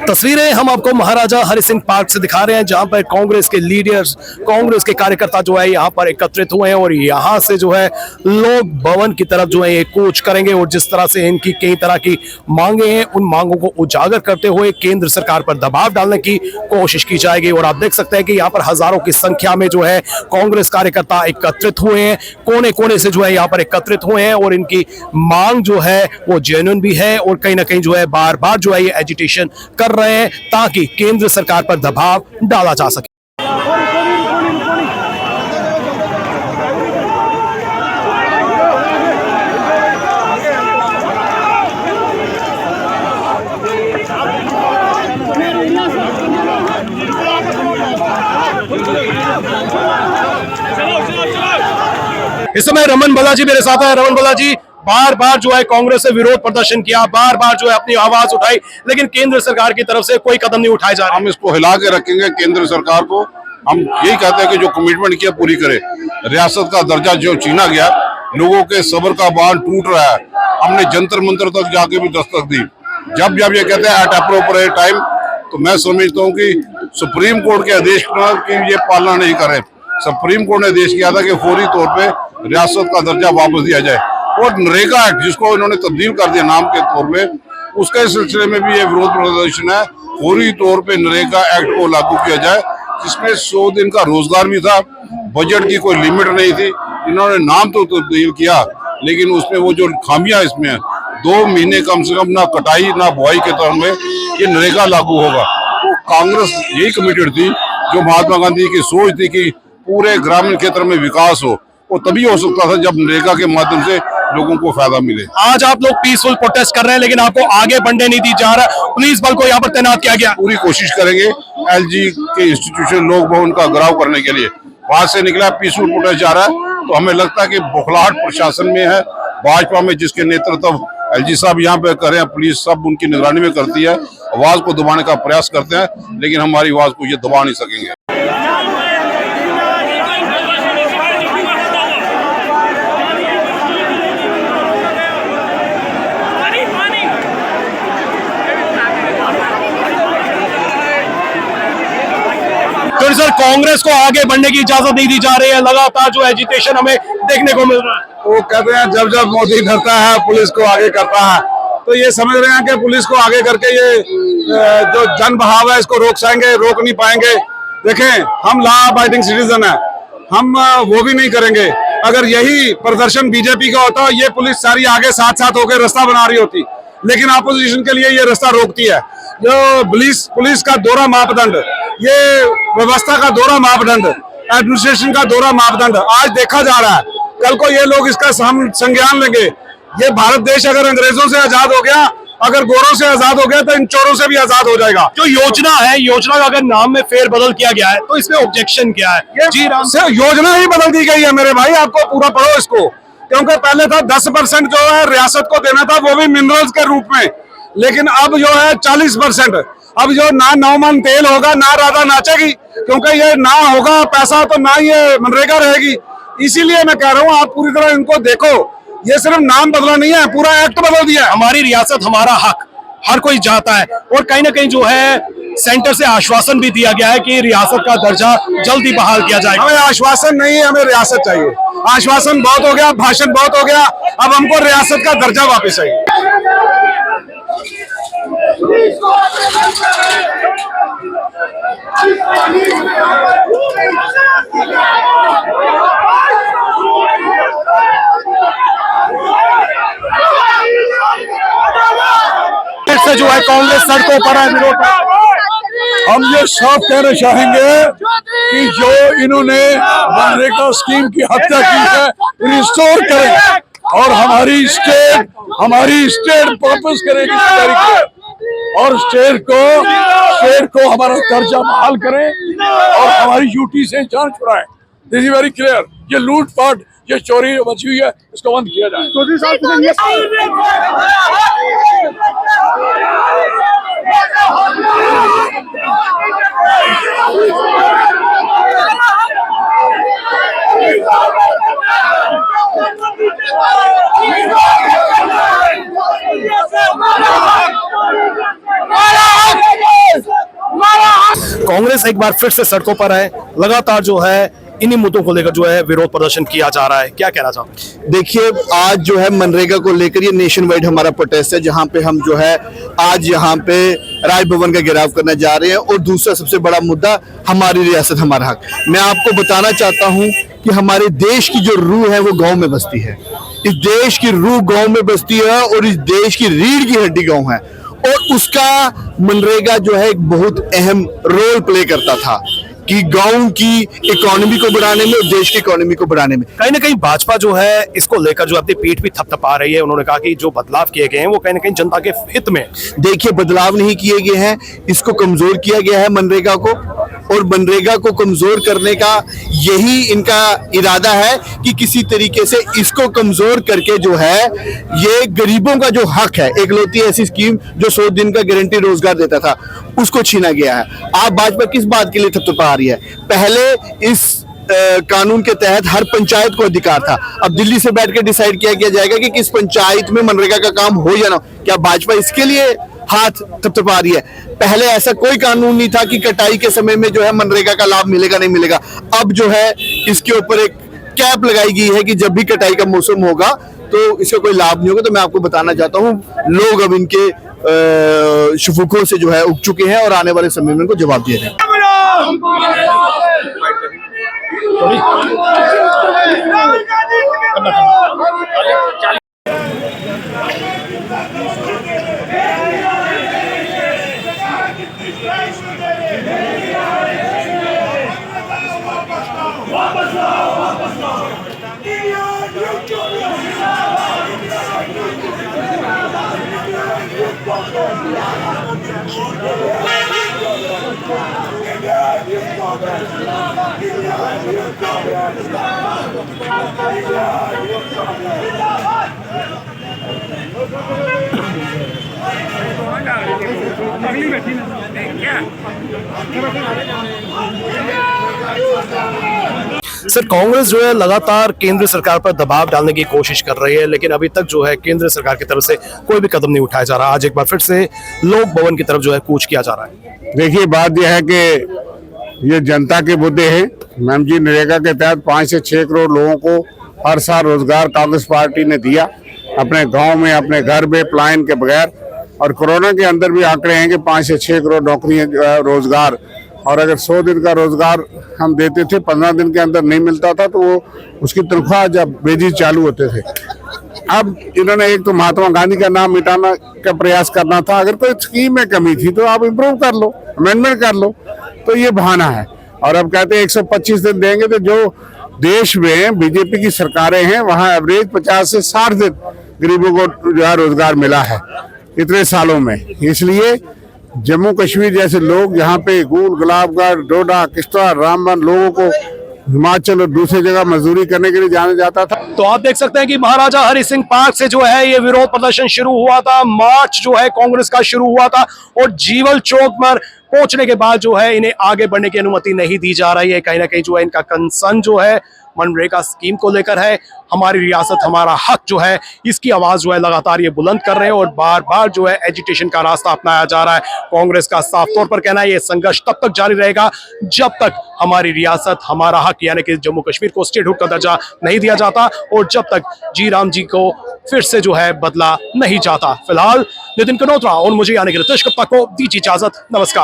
तस्वीरें हम आपको महाराजा हरि सिंह पार्क से दिखा रहे हैं, जहां पर कांग्रेस के लीडर्स, कांग्रेस के कार्यकर्ता जो है यहां पर एकत्रित हुए हैं और यहां से जो है लोग भवन की तरफ जो है ये कूच करेंगे और जिस तरह से इनकी कई तरह की मांगे हैं उन मांगों को उजागर करते हुए केंद्र सरकार पर दबाव डालने की कोशिश की जाएगी। और आप देख सकते हैं कि यहाँ पर हजारों की संख्या में जो है कांग्रेस कार्यकर्ता एकत्रित हुए हैं, कोने कोने से जो है यहाँ पर एकत्रित हुए हैं और इनकी मांग जो है वो जेन्युइन भी है और कहीं ना कहीं जो है बार बार जो है ये एजिटेशन कर रहे हैं ताकि केंद्र सरकार पर दबाव डाला जा सके। इस समय रमन बालाजी मेरे साथ है। रमन बालाजी, बार बार जो है कांग्रेस से विरोध प्रदर्शन किया, बार बार जो है अपनी आवाज उठाई, लेकिन केंद्र सरकार की तरफ से कोई कदम नहीं उठाए जा रहे। हम इसको हिला के रखेंगे केंद्र सरकार को। हम यही कहते हैं कि जो कमिटमेंट किया पूरी करे। रियासत का दर्जा जो छीना गया, लोगों के सब्र का बांध टूट रहा है। हमने जंतर मंतर तक जाके भी दस्तक दी। जब जब ये कहते हैं एट अप्रोप्रिएट टाइम, तो मैं समझता हूँ कि सुप्रीम कोर्ट के आदेश की ये पालना नहीं करे। सुप्रीम कोर्ट ने आदेश किया था कि फौरी तौर पे रियासत का दर्जा वापस दिया जाए और नरेगा एक्ट, जिसको इन्होंने तब्दील कर दिया नाम के तौर पे, उसके सिलसिले में भी ये विरोध प्रदर्शन है। फौरी तौर पे नरेगा एक्ट को लागू किया जाए, जिसमें 100 दिन का रोजगार भी था। बजट की कोई लिमिट नहीं थी। इन्होंने नाम तो तब्दील किया, लेकिन उसमें वो जो खामियां इसमें है, 2 महीने कम से कम ना कटाई ना बुआई के तौर में ये नरेगा लागू होगा। तो कांग्रेस यही कमिटेड थी, जो महात्मा गांधी की सोच थी कि पूरे ग्रामीण क्षेत्र में विकास हो, वो तभी हो सकता था जब नरेगा के माध्यम से लोगों को फायदा मिले। आज आप लोग पीसफुल प्रोटेस्ट कर रहे हैं, लेकिन आपको आगे बढ़ने नहीं दी जा रहा। पुलिस बल को यहाँ पर तैनात किया गया। पूरी कोशिश करेंगे एलजी के इंस्टीट्यूशन लोक भवन का घेराव करने के लिए। वहां से निकला पीसफुल प्रोटेस्ट जा रहा है, तो हमें लगता है कि बौखलाहट प्रशासन में है। भाजपा में जिसके नेतृत्व एलजी साहब यहाँ पे कर रहे हैं, पुलिस सब उनकी निगरानी में करती है, आवाज को दबाने का प्रयास करते हैं, लेकिन हमारी आवाज को ये दबा नहीं सकेंगे। तो सर, कांग्रेस को आगे बढ़ने की इजाजत नहीं दी जा रही है। लगातार जो एजिटेशन हमें देखने को मिल रहा है। वो कहते हैं जब जब मोदी करता है पुलिस को आगे करता है, तो ये समझ रहे हैं कि पुलिस को आगे करके ये जो जन बहाव है इसको रोक नहीं पाएंगे। देखें, हम लॉ अबाइडिंग सिटीजन है, हम वो भी नहीं करेंगे। अगर यही प्रदर्शन बीजेपी का होता, ये पुलिस सारी आगे साथ साथ होकर रास्ता बना रही होती, लेकिन अपोजिशन के लिए ये रास्ता रोकती है। जो पुलिस का दोहरा मापदंड, ये व्यवस्था का दोहरा मापदंड, एडमिनिस्ट्रेशन का दोहरा मापदंड आज देखा जा रहा है। कल को ये लोग इसका संज्ञान लेंगे। ये भारत देश अगर अंग्रेजों से आजाद हो गया, अगर गोरों से आजाद हो गया, तो इन चोरों से भी आजाद हो जाएगा। जो योजना है, योजना का अगर नाम में फेरबदल किया गया है, तो इसमें ऑब्जेक्शन क्या है? जी राम, योजना ही बदल दी गई है मेरे भाई। आपको पूरा पढ़ो इसको, क्योंकि पहले था 10% जो है रियासत को देना था, वो भी मिनरल्स के रूप में, लेकिन अब जो है 40%। अब जो ना 9 मन तेल होगा, ना राधा नाचेगी, क्योंकि ये ना होगा पैसा तो ना ये मनरेगा रहेगी। इसीलिए मैं कह रहा हूँ, आप पूरी तरह इनको देखो। ये सिर्फ नाम बदला नहीं है, पूरा एक्ट बदल दिया है। हमारी रियासत, हमारा हक हर कोई चाहता है और कहीं ना कहीं जो है सेंटर से आश्वासन भी दिया गया है कि रियासत का दर्जा जल्दी बहाल किया जाएगा। हमें आश्वासन नहीं है, हमें रियासत चाहिए। आश्वासन बहुत हो गया, भाषण बहुत हो गया, अब हमको रियासत का दर्जा वापस चाहिए। से जो है कांग्रेस सड़कों पर है, विरोध। हम ये साफ कहना चाहेंगे कि जो इन्होंने मनरेगा स्कीम की हत्या की है, रिस्टोर करें और हमारी स्टेट वापस करेगी और स्टेट को हमारा दर्जा बहाल करें और हमारी यूटी से जान छुड़ाएं। This is very clear. ये लूटपाट, ये चोरी जो मची हुई है, इसको बंद किया जाए। Para कांग्रेस एक बार फिर से सड़कों पर है, लगातार जो है इन्हीं मुद्दों को लेकर जो है विरोध प्रदर्शन किया जा रहा है, क्या कहना चाहते? देखिए, आज जो है मनरेगा को लेकर ये नेशन वाइड हमारा प्रोटेस्ट है, जहां पे हम जो है आज यहाँ पे राजभवन का घेराव करने जा रहे हैं। और दूसरा सबसे बड़ा मुद्दा हमारी रियासत हमारा हक। मैं आपको बताना चाहता हूं कि हमारे देश की जो रूह है वो गांव में बसती है। इस देश की रूह गांव में बसती है और इस देश की रीढ़ की हड्डी गांव है, और उसका मनरेगा जो है एक बहुत अहम रोल प्ले करता था कि गांव की इकोनॉमी को बढ़ाने में और देश की इकोनॉमी को बढ़ाने में। कहीं ना कहीं भाजपा जो है इसको लेकर जो अपनी पीठ भी थपथपा रही है। उन्होंने कहा कि जो बदलाव किए गए हैं वो कहीं ना कहीं जनता के हित में। देखिए, बदलाव नहीं किए गए हैं, इसको कमजोर किया गया है मनरेगा को, और मनरेगा को कमजोर करने का यही इनका इरादा है कि किसी तरीके से इसको कमजोर करके जो है ये गरीबों का जो हक है, एकलौती ऐसी स्कीम जो 100 दिन का गारंटी रोजगार देता था, उसको छीना गया है। आप भाजपा किस बात के लिए थपथपा रही है? पहले इस कानून के तहत हर पंचायत को अधिकार था, अब दिल्ली से बैठ के डिसाइड किया जाएगा कि किस पंचायत में मनरेगा का काम हो या ना। क्या भाजपा इसके लिए हाथ थपथपा रही है? पहले ऐसा कोई कानून नहीं था कि कटाई के समय में जो है मनरेगा का लाभ मिलेगा नहीं मिलेगा। अब जो है इसके ऊपर एक कैप लगाई गई है कि जब भी कटाई का मौसम होगा तो इसका कोई लाभ नहीं होगा। तो मैं आपको बताना चाहता हूँ, लोग अब इनके शफूकों से जो है उग चुके हैं और आने वाले समय में इनको जवाब दे रहे हैं। सर, कांग्रेस जो है लगातार केंद्र सरकार पर दबाव डालने की कोशिश कर रही है, लेकिन अभी तक जो है केंद्र सरकार की तरफ से कोई भी कदम नहीं उठाया जा रहा। आज एक बार फिर से लोक भवन की तरफ जो है कूच किया जा रहा है। देखिए, बात यह है कि ये जनता के मुद्दे हैं। मैम जी, नरेगा के तहत 5 से 6 करोड़ लोगों को हर साल रोजगार कांग्रेस पार्टी ने दिया, अपने गांव में, अपने घर में पलायन के बगैर। और कोरोना के अंदर भी आंकड़े हैं कि 5 से 6 करोड़ नौकरियां रोजगार। और अगर 100 दिन का रोजगार हम देते थे, 15 दिन के अंदर नहीं मिलता था तो वो उसकी तनख्वाह जब बेजी चालू होते थे। अब इन्होंने एक तो महात्मा गांधी का नाम मिटाना का प्रयास करना था। अगर कोई स्कीम में कमी थी तो आप इम्प्रूव कर लो, अमेंडमेंट कर लो, तो ये बहाना है। और अब कहते हैं 125 दिन देंगे, तो जो देश में बीजेपी की सरकारें हैं वहाँ एवरेज 50 से 60 दिन गरीबों को जो है रोजगार मिला है इतने सालों में। इसलिए जम्मू कश्मीर जैसे लोग यहाँ पे गुल गुलाबगढ़, डोडा, किश्तवाड़, रामबन लोगों को हिमाचल और दूसरी जगह मजदूरी करने के लिए जाना जाता था। तो आप देख सकते हैं कि महाराजा हरि सिंह पार्क से जो है ये विरोध प्रदर्शन शुरू हुआ था। मार्च जो है कांग्रेस का शुरू हुआ था और जीवल चौक पर पहुंचने के बाद जो है इन्हें आगे बढ़ने की अनुमति नहीं दी जा रही है। कहीं ना कहीं जो है इनका कंसर्न जो है मनरेगा स्कीम को लेकर है। हमारी रियासत हमारा हक जो है, इसकी आवाज जो है लगातार ये बुलंद कर रहे हैं और बार बार जो है एजिटेशन का रास्ता अपनाया जा रहा है। कांग्रेस का साफ तौर पर कहना है ये संघर्ष तब तक जारी रहेगा जब तक हमारी रियासत हमारा हक यानी कि जम्मू कश्मीर को स्टेटहुड का दर्जा नहीं दिया जाता और जब तक जी राम जी को फिर से जो है बदला नहीं जाता। फिलहाल नितिन कनोत्रा और मुझे यानी कि रितेश गुप्ता को दीजिए इजाजत। नमस्कार।